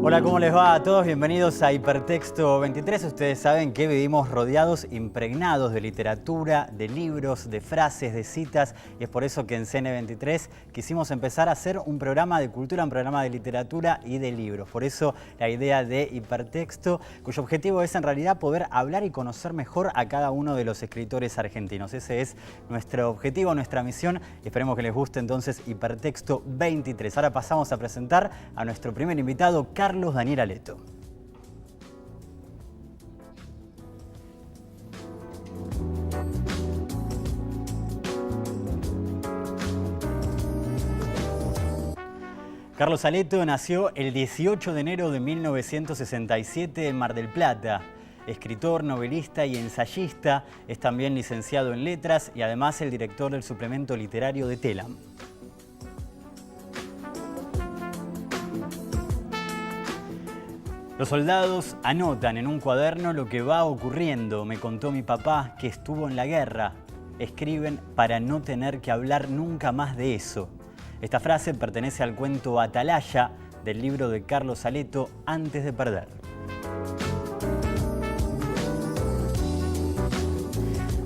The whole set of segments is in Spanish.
Hola, ¿cómo les va a todos? Bienvenidos a Hipertexto 23. Ustedes saben que vivimos rodeados, impregnados de literatura, de libros, de frases, de citas, y es por eso que en CN23 quisimos empezar a hacer un programa de cultura, un programa de literatura y de libros. Por eso la idea de Hipertexto, cuyo objetivo es en realidad poder hablar y conocer mejor a cada uno de los escritores argentinos. Ese es nuestro objetivo, nuestra misión, y esperemos que les guste entonces Hipertexto 23. Ahora pasamos a presentar a nuestro primer invitado, Carlos Daniel Aleto. Carlos Aleto nació el 18 de enero de 1967 en Mar del Plata. Escritor, novelista y ensayista, es también licenciado en letras y además el director del suplemento literario de Telam. Los soldados anotan en un cuaderno lo que va ocurriendo. Me contó mi papá que estuvo en la guerra. Escriben para no tener que hablar nunca más de eso. Esta frase pertenece al cuento Atalaya del libro de Carlos Aleto, Antes de perder.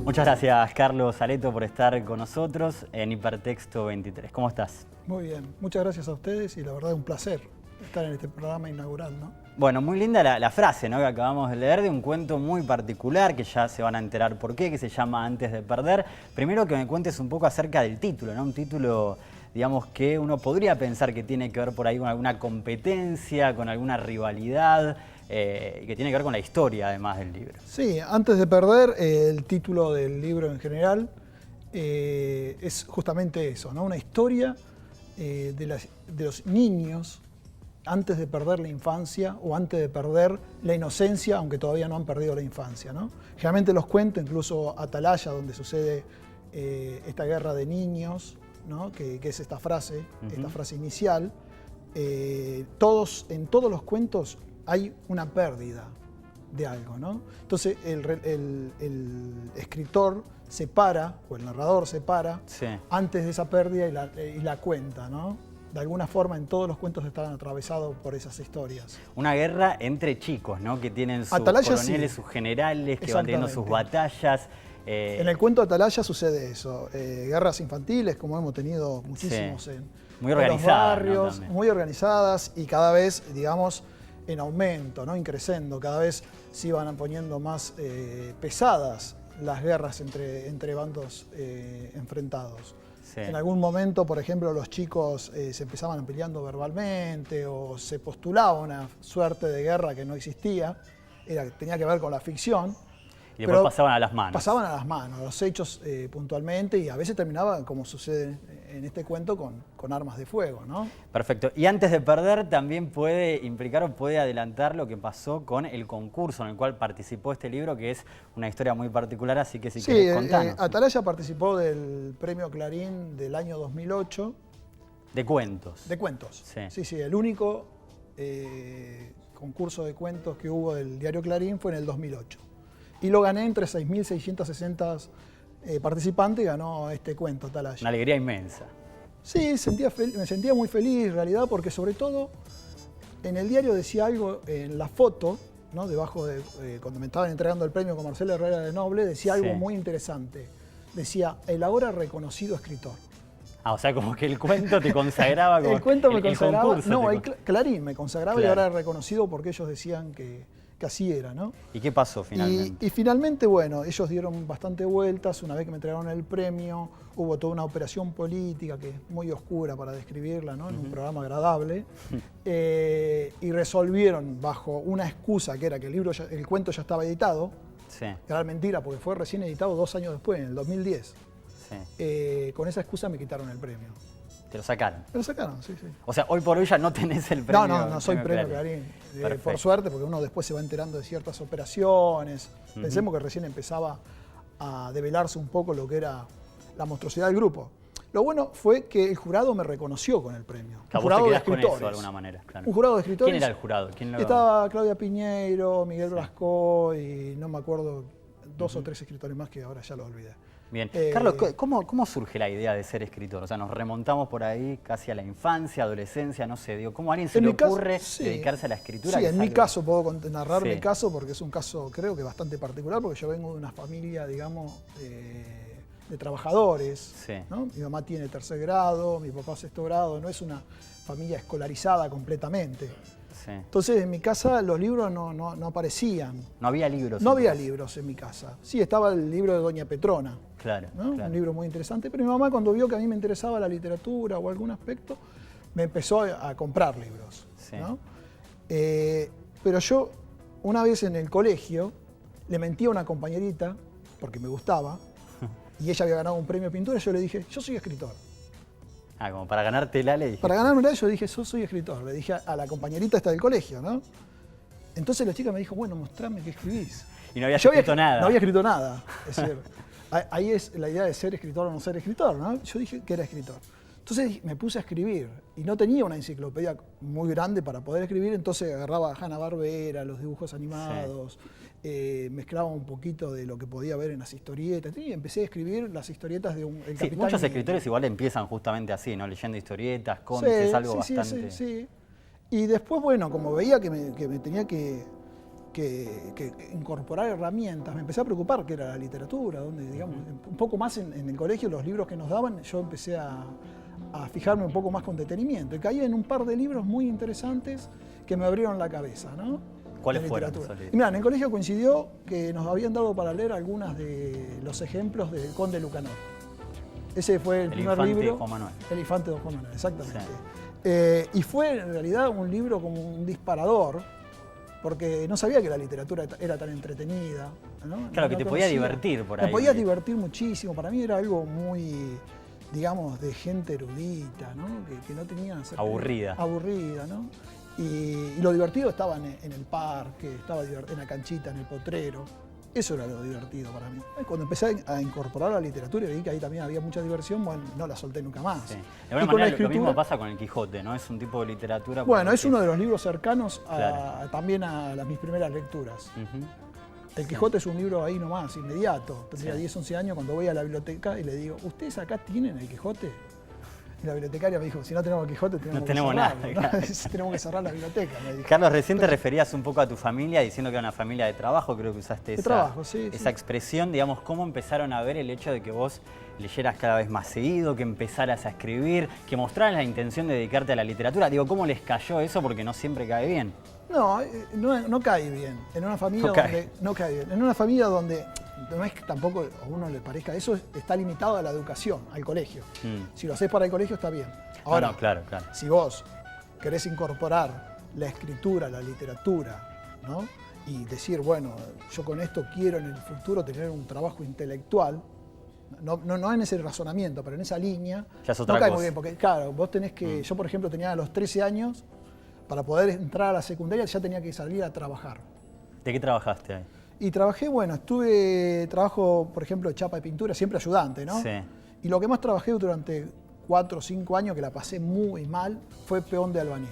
Muchas gracias, Carlos Aleto, por estar con nosotros en Hipertexto 23. ¿Cómo estás? Muy bien, muchas gracias a ustedes y la verdad es un placer estar en este programa inaugural, ¿no? Bueno, muy linda la frase, ¿no?, que acabamos de leer, de un cuento muy particular, que ya se van a enterar por qué, que se llama Antes de perder. Primero que me cuentes un poco acerca del título, ¿no? Un título, digamos, que uno podría pensar que tiene que ver por ahí con alguna competencia, con alguna rivalidad, que tiene que ver con la historia, además del libro. Sí, Antes de perder, el título del libro en general es justamente eso, ¿no? Una historia de los niños antes de perder la infancia o antes de perder la inocencia, aunque todavía no han perdido la infancia, ¿no? Generalmente los cuentos, incluso Atalaya, donde sucede esta guerra de niños, ¿no? que es esta frase inicial, en todos los cuentos hay una pérdida de algo, ¿no? Entonces el escritor se para, o el narrador se para, sí, antes de esa pérdida y la cuenta, ¿no? De alguna forma en todos los cuentos están atravesados por esas historias. Una guerra entre chicos, ¿no? Que tienen sus Atalaya, coroneles, sí, sus generales, que van teniendo sus batallas. En el cuento Atalaya sucede eso. Guerras infantiles, como hemos tenido muchísimos, sí, muy en los barrios, ¿no? muy organizadas y cada vez, digamos, en aumento, ¿no? Increciendo. Cada vez se iban poniendo más pesadas las guerras entre bandos enfrentados. Sí. En algún momento, por ejemplo, los chicos se empezaban peleando verbalmente o se postulaba una suerte de guerra que no existía, tenía que ver con la ficción. Y después pasaban a las manos. Pasaban a las manos, los hechos puntualmente, y a veces terminaban, como sucede en este cuento, con armas de fuego, ¿no? Perfecto. Y Antes de perder también puede implicar o puede adelantar lo que pasó con el concurso en el cual participó este libro, que es una historia muy particular, así que si querés contanos. Atalaya participó del Premio Clarín del año 2008. De cuentos. De cuentos. Sí, sí, el único concurso de cuentos que hubo del diario Clarín fue en el 2008. Y lo gané entre 6.660 participantes y ganó este cuento, Atalaya. Una alegría inmensa. Sí, me sentía muy feliz en realidad, porque sobre todo en el diario decía algo, en la foto, ¿no? Debajo de cuando me estaban entregando el premio con Marcelo Herrera de Noble, decía algo muy interesante. Decía, el ahora reconocido escritor. Ah, o sea, como que el cuento te consagraba como el cuento me consagraba, el concurso. No, Clarín me consagraba, claro. Y ahora era reconocido porque ellos decían que así era, ¿no? ¿Y qué pasó finalmente? Y finalmente, bueno, ellos dieron bastante vueltas. Una vez que me entregaron el premio, hubo toda una operación política que es muy oscura para describirla, ¿no? En un programa agradable. Y resolvieron, bajo una excusa que era que el cuento ya estaba editado. Sí. Era mentira, porque fue recién editado 2 años después, en el 2010. Sí. Con esa excusa me quitaron el premio. ¿Te lo sacaron? Me lo sacaron, sí, sí. O sea, hoy por hoy ya no tenés el premio. No soy premio Clarín. Por suerte, porque uno después se va enterando de ciertas operaciones. Pensemos que recién empezaba a develarse un poco lo que era la monstruosidad del grupo. Lo bueno fue que el jurado me reconoció con el premio. Un jurado de escritores. Con eso, de alguna manera, claro. Un jurado de escritores. ¿Quién era el jurado? Estaba Claudia Piñeiro, Miguel Blasco y no me acuerdo, 2 o 3 escritores más que ahora ya lo olvidé. Bien. Carlos, ¿cómo surge la idea de ser escritor? O sea, nos remontamos por ahí casi a la infancia, adolescencia, no sé, digo, ¿cómo a alguien se le ocurre dedicarse a la escritura? Sí, en mi caso, puedo narrar Sí. mi caso porque es un caso creo que bastante particular, porque yo vengo de una familia, digamos, de trabajadores, Sí. ¿no? Mi mamá tiene 3er grado, mi papá 6º grado, no es una familia escolarizada completamente. Sí. Entonces en mi casa los libros no aparecían. No había libros. No había libros en mi casa. Sí, estaba el libro de Doña Petrona, Claro, ¿no? claro. Un libro muy interesante, pero mi mamá cuando vio que a mí me interesaba la literatura o algún aspecto, me empezó a comprar libros, Sí. ¿no? Pero yo, una vez en el colegio, le mentí a una compañerita, porque me gustaba, y ella había ganado un premio de pintura, yo le dije, yo soy escritor. Ah, como para ganártela le dije. Para ganármela yo dije, yo soy escritor, le dije a la compañerita esta del colegio, ¿no? Entonces la chica me dijo, bueno, mostrame qué escribís. Y no había Yo escrito nada. No había escrito nada. Es decir, ahí es la idea de ser escritor o no ser escritor, ¿no? Yo dije que era escritor. Entonces me puse a escribir y no tenía una enciclopedia muy grande para poder escribir, entonces agarraba a Hanna-Barbera, los dibujos animados, mezclaba un poquito de lo que podía ver en las historietas y empecé a escribir las historietas de el Sí, Capitán. muchos escritores igual empiezan justamente así, ¿no? Leyendo historietas, cómics, es algo bastante... Sí. Y después, bueno, como veía que me tenía que incorporar herramientas, me empecé a preocupar que era la literatura, donde, digamos, un poco más en el colegio, los libros que nos daban, yo empecé a fijarme un poco más con detenimiento. Y caí en un par de libros muy interesantes que me abrieron la cabeza, ¿no? ¿Cuáles De fueron literatura. esos libros? Y mira, en el colegio coincidió que nos habían dado para leer algunas de los ejemplos del Conde Lucanor. Ese fue el primer Infante libro. Juan Manuel. El infante de Juan Manuel, exactamente. Sí. Y fue en realidad un libro como un disparador, porque no sabía que la literatura era tan entretenida, ¿no? Claro, que te podía conocía. divertir por ahí. Me podía divertir muchísimo. Para mí era algo muy, digamos, de gente erudita, ¿no? Que no tenía... Aburrida. Aburrida, ¿no? Y lo divertido estaba en el parque, estaba en la canchita, en el potrero. Eso era lo divertido para mí. Cuando empecé a incorporar la literatura y vi que ahí también había mucha diversión, bueno, no la solté nunca más. Sí. Y De alguna con la manera lo mismo escritura- pasa con el Quijote, ¿no? Es un tipo de literatura... Bueno, es que- uno de los libros cercanos Claro. también a mis primeras lecturas. Ujú. El Quijote es un libro ahí nomás, inmediato. Tendría Sí. 10, 11 años cuando voy a la biblioteca y le digo, ¿ustedes acá tienen el Quijote? Y la bibliotecaria me dijo, si no tenemos el Quijote, tenemos No que tenemos cerrarlo, nada, ¿no? claro. Tenemos que cerrar la biblioteca, me dijo. Carlos, recién te referías un poco a tu familia diciendo que era una familia de trabajo, creo que usaste esa, trabajo, sí, esa sí. expresión, digamos, ¿cómo empezaron a ver el hecho de que vos leyeras cada vez más seguido, que empezaras a escribir, que mostraras la intención de dedicarte a la literatura? Digo, ¿cómo les cayó eso? Porque no siempre cae bien. No cae bien. En una familia No cae. donde no cae bien. En una familia donde no es que tampoco a uno le parezca, eso está limitado a la educación, al colegio. Si lo haces para el colegio está bien. Ahora, No, claro. si vos querés incorporar la escritura, la literatura, ¿no? Y decir, bueno, yo con esto quiero en el futuro tener un trabajo intelectual, no en ese razonamiento, pero en esa línea, Ya es otra no cae cosa. muy bien, porque claro, vos tenés que, yo por ejemplo tenía a los 13 años, para poder entrar a la secundaria ya tenía que salir a trabajar. ¿De qué trabajaste ahí? Y trabajé, bueno, trabajo, por ejemplo, de chapa de pintura, siempre ayudante, ¿no? Sí. Y lo que más trabajé durante 4 o 5 años, que la pasé muy mal, fue peón de albañil,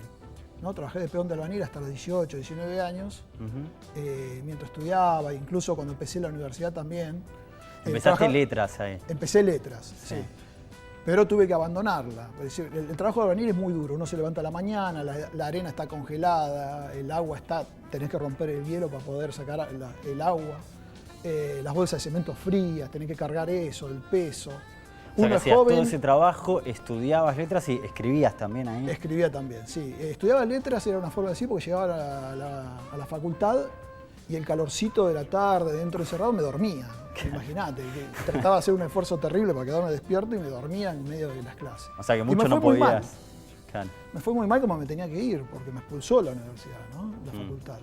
¿no? Trabajé de peón de albañil hasta los 18, 19 años, mientras estudiaba, incluso cuando empecé la universidad también. Empezaste letras ahí. Empecé letras, Sí. sí. Pero tuve que abandonarla. Es decir, el trabajo de albañil es muy duro. Uno se levanta a la mañana, la arena está congelada, el agua está, tenés que romper el hielo para poder sacar el agua. Las bolsas de cemento frías, tenés que cargar eso, el peso. O sea, Uno que es hacías joven, todo ese trabajo, estudiabas letras y escribías también ahí. escribía también, sí. Estudiaba letras, era una forma de decir, porque llegaba a la facultad y el calorcito de la tarde dentro encerrado me dormía. Imagínate, que trataba de hacer un esfuerzo terrible para quedarme despierto y me dormía en medio de las clases. O sea que Y mucho me no fue muy mal. podías. Claro. Me fue muy mal como me tenía que ir, porque me expulsó la universidad, ¿no? La Mm. facultad.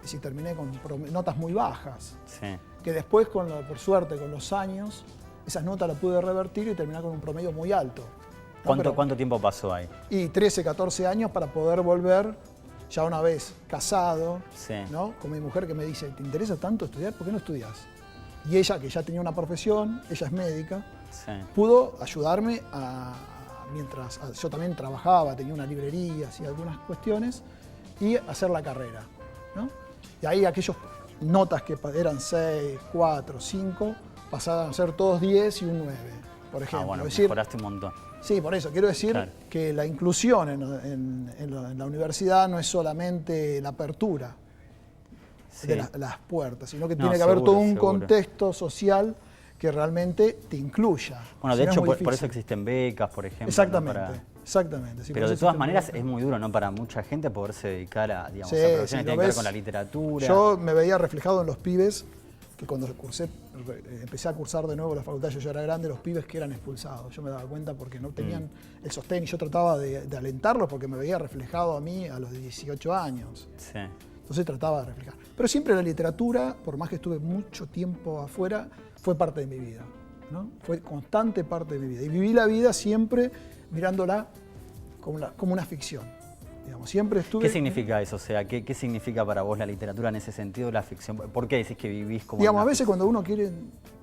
Y si terminé con notas muy bajas, Sí. que después, por suerte, con los años, esas notas las pude revertir y terminar con un promedio muy alto. ¿no? ¿Cuánto tiempo pasó ahí? Y 13, 14 años para poder volver, ya una vez casado, Sí. ¿no? Con mi mujer que me dice, ¿te interesa tanto estudiar? ¿Por qué no estudias? Y ella, que ya tenía una profesión, ella es médica, Sí. pudo ayudarme mientras yo también trabajaba, tenía una librería, hacía algunas cuestiones, y hacer la carrera, ¿no? Y ahí aquellas notas que eran 6, 4, 5, pasaban a ser todos 10 y un 9, por ejemplo. Bueno, es decir, mejoraste un montón. sí, por eso, quiero decir Claro. que la inclusión en la universidad no es solamente la apertura Sí. de las puertas, sino que No, tiene que haber seguro, todo un seguro. contexto social que realmente te incluya. Bueno, Si de no, es hecho, muy por difícil. eso existen becas, por ejemplo. ¿no? Exactamente, Para- exactamente. Sí, Pero por de eso todas existen maneras becas. es muy duro, ¿no? Para mucha gente poderse dedicar a, digamos, Sí, a profesiones sí, que lo tienen que ver ves. con la literatura. Yo me veía reflejado en los pibes, que cuando empecé a cursar de nuevo la facultad, yo ya era grande, los pibes que eran expulsados. Yo me daba cuenta porque no tenían el sostén y yo trataba de alentarlos porque me veía reflejado a mí a los 18 años. Sí. Entonces trataba de reflejar. Pero siempre la literatura, por más que estuve mucho tiempo afuera, fue parte de mi vida, ¿no? Fue constante parte de mi vida. Y viví la vida siempre mirándola como una ficción. Digamos, siempre estuve... ¿Qué significa eso? O sea, ¿qué significa para vos la literatura en ese sentido, la ficción? ¿Por qué decís que vivís como Digamos, una a veces ficción? cuando uno quiere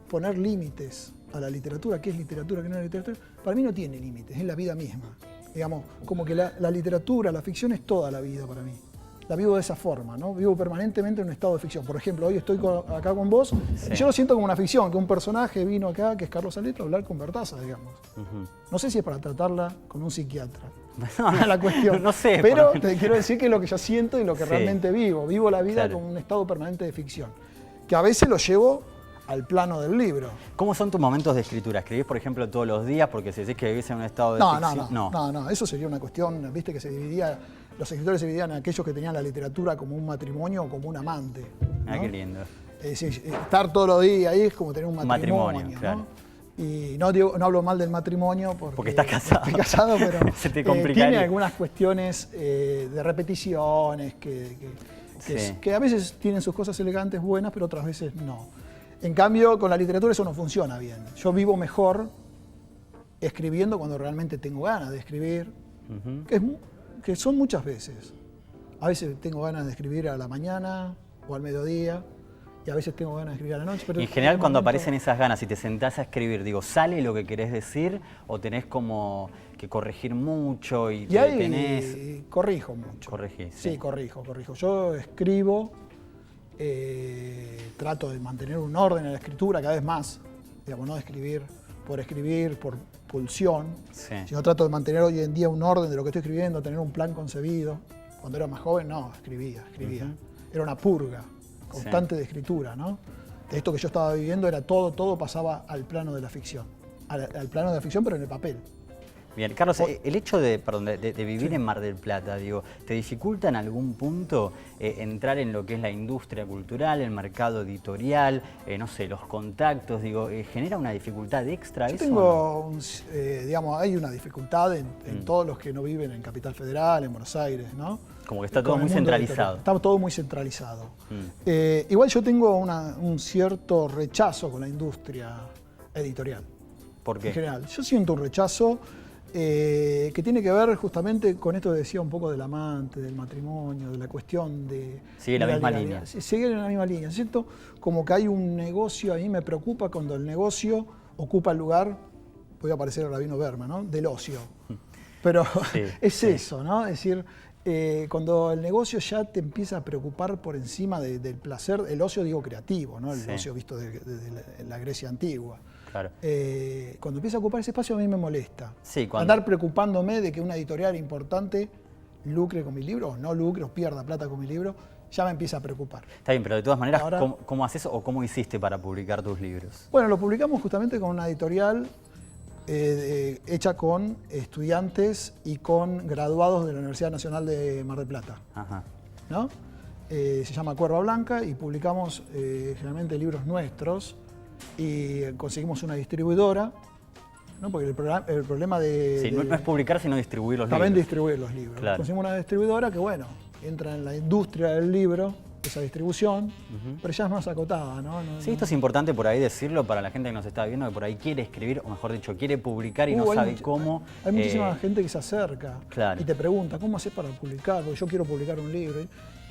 poner límites a la literatura, qué es literatura, qué no es literatura, para mí no tiene límites, es la vida misma. Digamos, como que la literatura, la ficción es toda la vida para mí. La vivo de esa forma, ¿no? Vivo permanentemente en un estado de ficción. Por ejemplo, hoy estoy acá con vos Sí. y yo lo siento como una ficción, que un personaje vino acá, que es Carlos Aletra, a hablar con Bertaza, digamos. Ujú. No sé si es para tratarla con un psiquiatra. No, No es la cuestión. no sé, Pero por- te quiero decir que es lo que yo siento y lo que Sí. realmente vivo. Vivo la vida Claro. como un estado permanente de ficción. Que a veces lo llevo al plano del libro. ¿Cómo son tus momentos de escritura? ¿Escribís, por ejemplo, todos los días? Porque si decís que vivís en un estado de ficción... No, eso sería una cuestión, viste que los escritores se dividían en aquellos que tenían la literatura como un matrimonio o como un amante. ¿no? Ah, qué lindo. Es decir, estar todos los días ahí es como tener un matrimonio. matrimonio, ¿no? claro. Y no hablo mal del matrimonio porque estás casado. estoy casado, pero Se te complicaría. tiene algunas cuestiones de repeticiones Sí. que a veces tienen sus cosas elegantes, buenas, pero otras veces no. En cambio, con la literatura eso no funciona bien. Yo vivo mejor escribiendo cuando realmente tengo ganas de escribir, Ujú. que son muchas veces. A veces tengo ganas de escribir a la mañana o al mediodía, y a veces tengo ganas de escribir a la noche. Pero Y en general un cuando momento- aparecen esas ganas y te sentás a escribir, digo, ¿sale lo que querés decir o tenés como que corregir mucho y Y te ahí detenés? corrijo mucho. Corregís, Sí, sí. corrijo. Yo escribo, trato de mantener un orden en la escritura cada vez más, digamos, no de escribir, por pulsión, Sí. sino trato de mantener hoy en día un orden de lo que estoy escribiendo, tener un plan concebido. Cuando era más joven, no, escribía. Ujú. Era una purga constante de escritura, ¿no? De esto que yo estaba viviendo era todo pasaba al plano de la ficción. Al plano de la ficción, pero en el papel. Bien, Carlos, el hecho de vivir en Mar del Plata, digo, ¿te dificulta en algún punto entrar en lo que es la industria cultural, el mercado editorial, no sé, los contactos? Digo, ¿genera una dificultad extra Yo eso? tengo, digamos, hay una dificultad en todos los que no viven en Capital Federal, en Buenos Aires, ¿no? Como que está Con todo el muy mundo centralizado. editorial. Está todo muy centralizado. Igual yo tengo un cierto rechazo con la industria editorial. ¿Por En qué? general. Yo siento un rechazo que tiene que ver justamente con esto que decía un poco del amante, del matrimonio, de la cuestión de... Sigue la de misma legalidad. línea. Sí, sigue en la misma línea. Siento como que hay un negocio, a mí me preocupa cuando el negocio ocupa el lugar, voy a parecer Rabino Berman, ¿no? Del ocio. Pero Sí, es sí. eso, ¿no? Es decir, cuando el negocio ya te empieza a preocupar por encima del placer, el ocio digo creativo, ¿no? El Sí. ocio visto desde la Grecia antigua. Claro. Cuando empieza a ocupar ese espacio a mí me molesta. Sí, cuando- Andar preocupándome de que una editorial importante lucre con mi libro, o no lucre, o pierda plata con mi libro, ya me empieza a preocupar. Está bien, pero de todas maneras, Ahora- ¿cómo haces o cómo hiciste para publicar tus libros? Bueno, lo publicamos justamente con una editorial hecha con estudiantes y con graduados de la Universidad Nacional de Mar del Plata, Ajá. ¿no? Se llama Cuerva Blanca y publicamos generalmente libros nuestros y conseguimos una distribuidora, ¿no? Porque el problema Sí, no es publicar, sino distribuir los también libros. distribuir los libros. Claro. Conseguimos una distribuidora que, bueno, entra en la industria del libro, esa distribución, pero ya es más acotada, ¿no? Sí, esto es importante por ahí decirlo para la gente que nos está viendo, que por ahí quiere escribir, o mejor dicho, quiere publicar y no sabe cómo. Hay muchísima gente que se acerca claro. y te pregunta, ¿cómo haces para publicar? Porque yo quiero publicar un libro.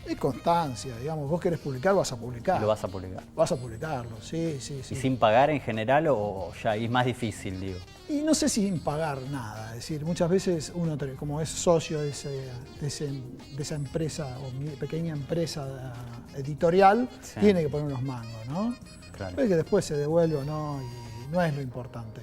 Es constancia, digamos, vos querés publicar, vas a publicar. Lo vas a publicar. Vas a publicarlo, sí. ¿Y sin pagar en general o ya es más difícil, digo? Y no sé si sin pagar nada, es decir, muchas veces uno, como es socio de esa empresa o pequeña empresa editorial, sí, tiene que poner unos mangos, ¿no? Claro. Es que después se devuelve o no, y no es lo importante.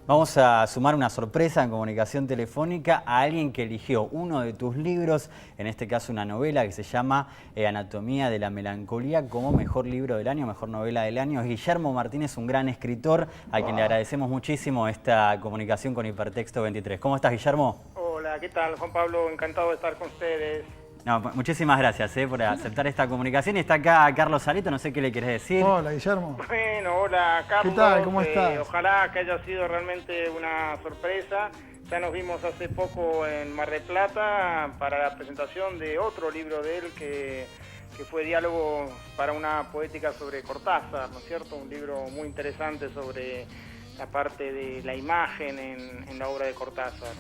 Vamos a sumar una sorpresa en comunicación telefónica a alguien que eligió uno de tus libros, en este caso una novela que se llama Anatomía de la Melancolía, como mejor libro del año, mejor novela del año. Es Guillermo Martínez, un gran escritor, a quien le agradecemos muchísimo esta comunicación con Hipertexto 23. ¿Cómo estás, Guillermo? Hola, ¿qué tal, Juan Pablo? Encantado de estar con ustedes. No, muchísimas gracias por aceptar esta comunicación. Y está acá Carlos Salito, no sé qué le querés decir. Hola, Guillermo. Bueno, hola, Carlos. ¿Qué tal? ¿Cómo estás? Ojalá que haya sido realmente una sorpresa. Ya nos vimos hace poco en Mar del Plata para la presentación de otro libro de él que fue Diálogo para una poética sobre Cortázar, ¿no es cierto? Un libro muy interesante sobre la parte de la imagen en la obra de Cortázar.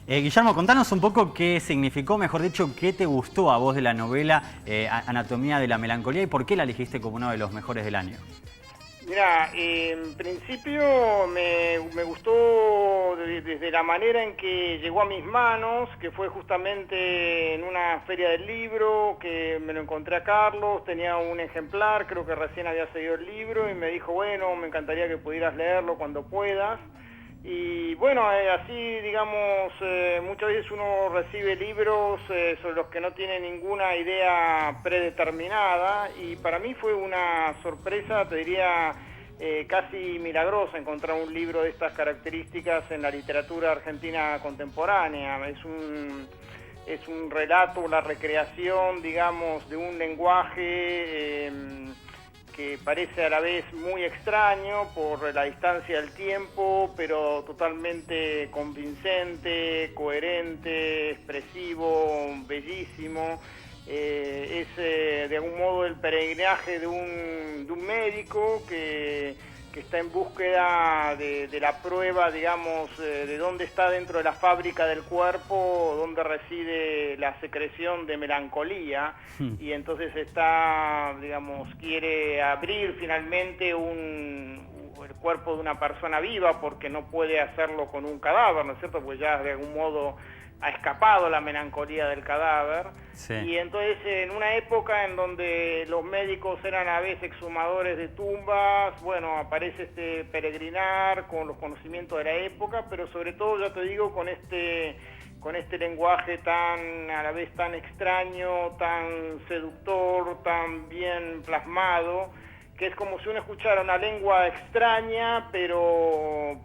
Guillermo, contanos un poco qué significó, mejor dicho, qué te gustó a vos de la novela Anatomía de la Melancolía y por qué la elegiste como uno de los mejores del año. Mira, en principio me gustó desde la manera en que llegó a mis manos, que fue justamente en una feria del libro, que me lo encontré a Carlos, tenía un ejemplar, creo que recién había seguido el libro y me dijo, bueno, me encantaría que pudieras leerlo cuando puedas. Y bueno, así digamos, muchas veces uno recibe libros sobre los que no tiene ninguna idea predeterminada y para mí fue una sorpresa, te diría, casi milagrosa encontrar un libro de estas características en la literatura argentina contemporánea. Es un relato, la recreación, digamos, de un lenguaje que parece a la vez muy extraño por la distancia del tiempo, pero totalmente convincente, coherente, expresivo, bellísimo. Es de algún modo el peregrinaje de un médico que está en búsqueda de la prueba, digamos, de dónde está dentro de la fábrica del cuerpo, dónde reside la secreción de melancolía, y entonces quiere abrir finalmente el cuerpo de una persona viva, porque no puede hacerlo con un cadáver, ¿no es cierto? Pues ya de algún modo ha escapado la melancolía del cadáver. Sí. Y entonces en una época en donde los médicos eran a veces exhumadores de tumbas, bueno, aparece este peregrinar con los conocimientos de la época, pero sobre todo, ya te digo, con este lenguaje a la vez tan extraño, tan seductor, tan bien plasmado, que es como si uno escuchara una lengua extraña, pero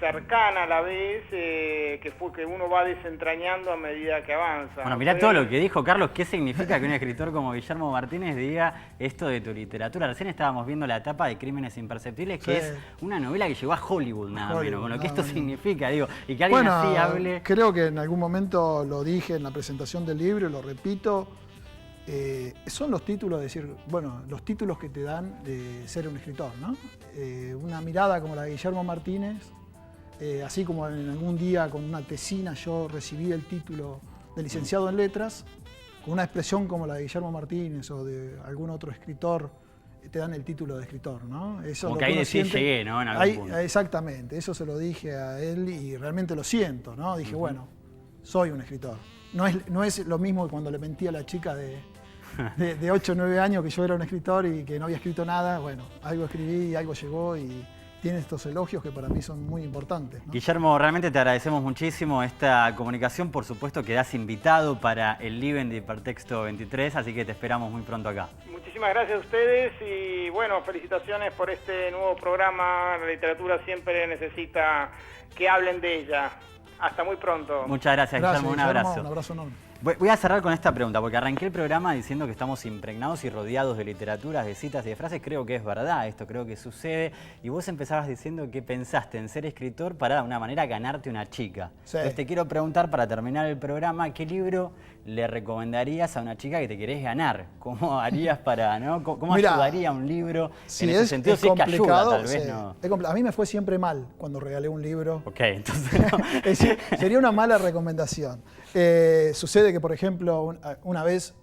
cercana a la vez, que uno va desentrañando a medida que avanza. Bueno, mirá todo lo que dijo Carlos. ¿Qué significa que un escritor como Guillermo Martínez diga esto de tu literatura? Recién estábamos viendo la etapa de Crímenes Imperceptibles, que es una novela que llegó a Hollywood, nada menos, con lo que esto significa, digo, y que alguien así hable. Creo que en algún momento lo dije en la presentación del libro, y lo repito. Son los títulos, los títulos que te dan de ser un escritor, ¿no? Una mirada como la de Guillermo Martínez, así como en algún día con una tesina yo recibí el título de licenciado en letras, con una expresión como la de Guillermo Martínez o de algún otro escritor, te dan el título de escritor, ¿no? Eso como que ahí decís llegué, ¿no? En algún punto. Exactamente, eso se lo dije a él y realmente lo siento, ¿no? Dije, bueno, soy un escritor. No es lo mismo que cuando le mentí a la chica de 8 o 9 años que yo era un escritor y que no había escrito nada. Bueno, algo escribí y algo llegó y tiene estos elogios que para mí son muy importantes, ¿no? Guillermo, realmente te agradecemos muchísimo esta comunicación. Por supuesto, quedás invitado para el Living de Hipertexto 23, así que te esperamos muy pronto acá. Muchísimas gracias a ustedes y bueno, felicitaciones por este nuevo programa. La literatura siempre necesita que hablen de ella. Hasta muy pronto. Muchas gracias, Guillermo. Un abrazo. Un abrazo enorme. Voy a cerrar con esta pregunta, porque arranqué el programa diciendo que estamos impregnados y rodeados de literaturas, de citas y de frases. Creo que es verdad, esto creo que sucede. Y vos empezabas diciendo que pensaste en ser escritor para, de alguna manera, ganarte una chica. Sí. Entonces te quiero preguntar, para terminar el programa, ¿qué libro le recomendarías a una chica que te querés ganar? ¿Cómo harías para, no? ¿Cómo ayudaría un libro en ese sentido? Si es que ayuda, tal vez no. A mí me fue siempre mal cuando regalé un libro. Ok, entonces no. Es decir, sería una mala recomendación. Sucede que, por ejemplo, una vez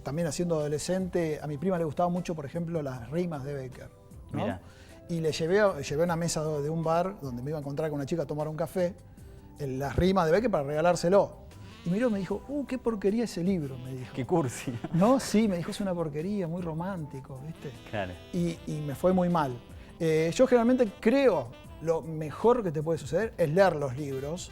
también siendo adolescente, a mi prima le gustaba mucho, por ejemplo, las rimas de Becker, ¿no? Mira. Y le llevé a una mesa de un bar donde me iba a encontrar con una chica a tomar un café, las rimas de Becker para regalárselo. Y miró y me dijo, qué porquería ese libro, me dijo. Qué cursi. No, sí, me dijo, es una porquería, muy romántico, ¿viste? Claro. Y me fue muy mal. Yo generalmente creo, lo mejor que te puede suceder es leer los libros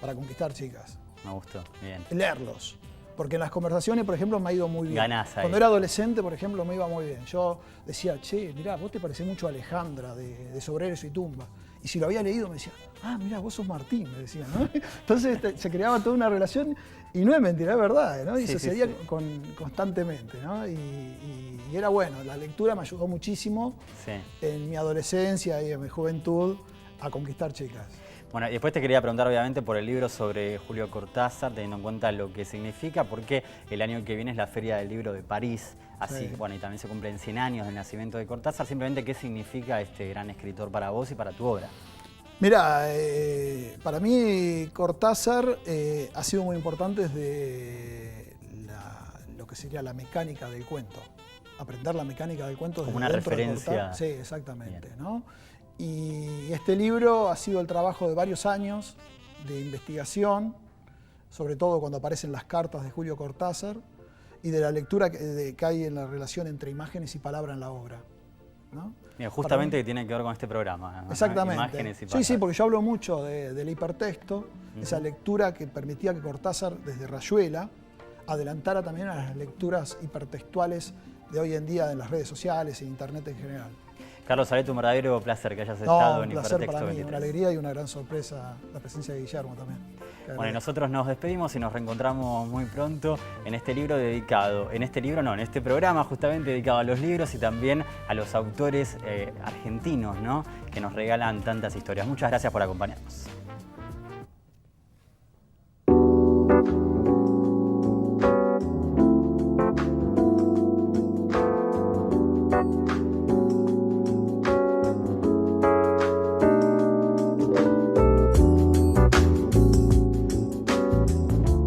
para conquistar chicas. Me gustó, bien. Leerlos. Porque en las conversaciones, por ejemplo, me ha ido muy bien. Ganás ahí. Cuando era adolescente, por ejemplo, me iba muy bien. Yo decía, che, mirá, vos te parecés mucho a Alejandra de Sobre Eres y Tumba. Y si lo había leído, me decía, mirá, vos sos Martín, me decían, ¿no? Entonces se creaba toda una relación, y no es mentira, es verdad, ¿no? Y Sí, sucedía sí. constantemente, ¿no? Y era bueno, la lectura me ayudó muchísimo en mi adolescencia y en mi juventud a conquistar chicas. Bueno, y después te quería preguntar obviamente por el libro sobre Julio Cortázar, teniendo en cuenta lo que significa, porque el año que viene es la Feria del Libro de París, así, bueno, y también se cumplen 100 años del nacimiento de Cortázar. Simplemente, ¿qué significa este gran escritor para vos y para tu obra? Mira, para mí Cortázar ha sido muy importante desde lo que sería la mecánica del cuento. Aprender la mecánica del cuento desde como una dentro de referencia. Cortázar. Sí, exactamente, ¿no? Y este libro ha sido el trabajo de varios años de investigación, sobre todo cuando aparecen las cartas de Julio Cortázar, y de la lectura que hay en la relación entre imágenes y palabra en la obra, ¿no? Mira, justamente que tiene que ver con este programa, ¿no? Exactamente. Imágenes y palabras. Sí, porque yo hablo mucho del hipertexto, esa lectura que permitía que Cortázar, desde Rayuela, adelantara también a las lecturas hipertextuales de hoy en día en las redes sociales e internet en general. Carlos Areto, un verdadero placer que hayas estado en un placer Hipertexto para mí, 23. una alegría y una gran sorpresa la presencia de Guillermo también. Bueno, y nosotros nos despedimos y nos reencontramos muy pronto en este libro dedicado, en este programa justamente dedicado a los libros y también a los autores argentinos, ¿no? Que nos regalan tantas historias. Muchas gracias por acompañarnos.